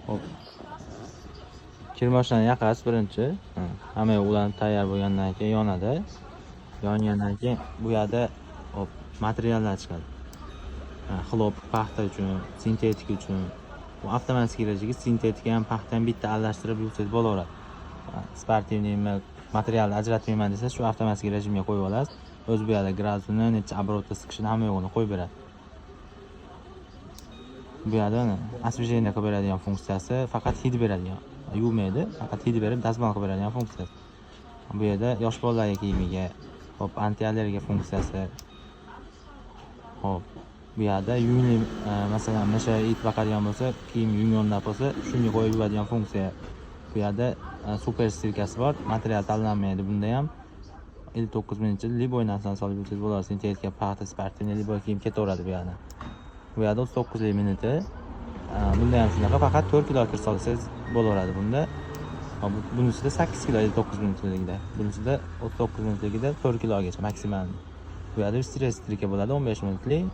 Hop. Kirmochlarni yoqasiz birinchi. Hamma ularni tayyor bo'lgandan keyin yonadi. Yongandan keyin bu yerda hop materiallar chiqadi. Xlop paxta uchun, sintetik uchun. Bu avtomatik rejimga sintetik ham paxta ham bitta aralashtirib yursangiz bo'laveradi. Sportivniy materialni ajratmayman desangiz shu avtomatik rejimga qo'yib olasiz. O'zi bu yerda gradusini, necha оборотda siqishini hamma yo'g'ini qo'yib beradi. Bu yerda освежение qilib beradigan funksiyasi, faqat hid beradigan. Yuvmaydi, faqat hid berib dazmol qilib beradigan funksiyasi. Bu yerda yosh bolalarga kiyimiga, hop anti-allergiya funksiyasi. Hop, bu yerda yungli, masalan, nasha it boqadigan bo'lsa, kiyim yungondan bo'lsa, shunga qo'yib yuvadigan funksiya. Bu yerda super stilkasi bor, material tanlanmaydi. Bunda ham 59 minutcha liboy narsani solib yursangiz bo'ladi. Sintetika, paxta, sportivniy liboy kiyim ketaveradi bu yerda. Bu yerda 39 minuti. Bunda ham shunaqa, faqat 4 kilo kir solsangiz bo'laveradi bunda. Bunisida 8 kilo 59 minutligida. Bunisida 39 minutligida 4 kilogacha maksimal. Bu yerda stress strika bo'ladi 15 minutlik.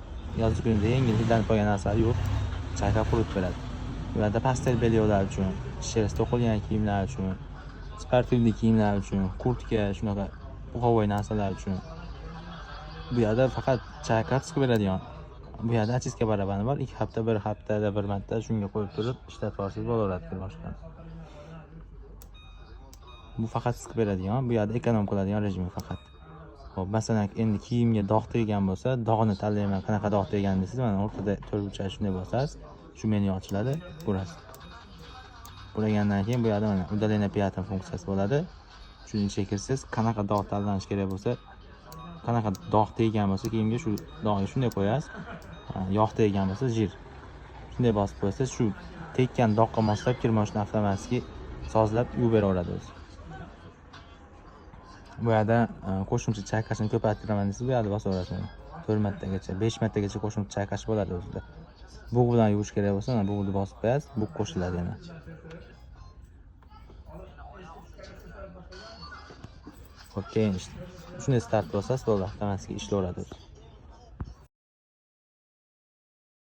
Yozish kunida yengil hidlanib qolgan narsalar yo'q. Chayqab quritib beradi. Bu yerda pastel belyolar uchun, shes to'qilgan kiyimlar uchun, sportivniy kiyimlar uchun, kurtka, shunaqa puxovoy narsalar uchun. Bu yerda faqat chayqab siqib beradigan. Bu yerda ochistka barabani bor. 2 hafta, 1 haftada bir marta shunga qo'yib turib ishlatib olsangiz bo'laveradi kirmochdan. Bu faqat siqib beradigan, bu yerda ekonom qiladigan rejimi faqat. Xo'p, masalan, endi kiyimga dog' teggan bo'lsa, dog'ini tanlayman, qanaqa dog' tegan desangiz, mana o'rtada to'rtburchak shunday bo'lsangiz, shu menyu ochiladi, ko'rasiz. Buragandan keyin bu yerda mana удаление пятен funksiyasi bo'ladi. Shuni ichiga kirsangiz, qanaqa dog' tanlanish kerak bo'lsa, qanaqa dog' teggan bo'lsa, kiyimga shu dog'ni shunday qo'yasiz. Yog' teggan bo'lsa, jir. Shunday bosib qo'ysangiz, shu tekkan dog'ga moslab kirmochni avtomatik sozlab yuvib beraveradi o'zi. Bu yerda qo'shimcha chayqashni ko'paytiraman desangiz, bu yerda bosaverasiz. 4 martagacha, 5 martagacha qo'shimcha chayqash bo'ladi o'zida. Bug' bilan yuvish kerak bo'lsa, mana bug'ni bosib qo'yasiz, bug' qo'shiladi yana. Xo'p, keyin shunday start bosasiz, bo'ldi, avtomatik ishlayveradi o'zi.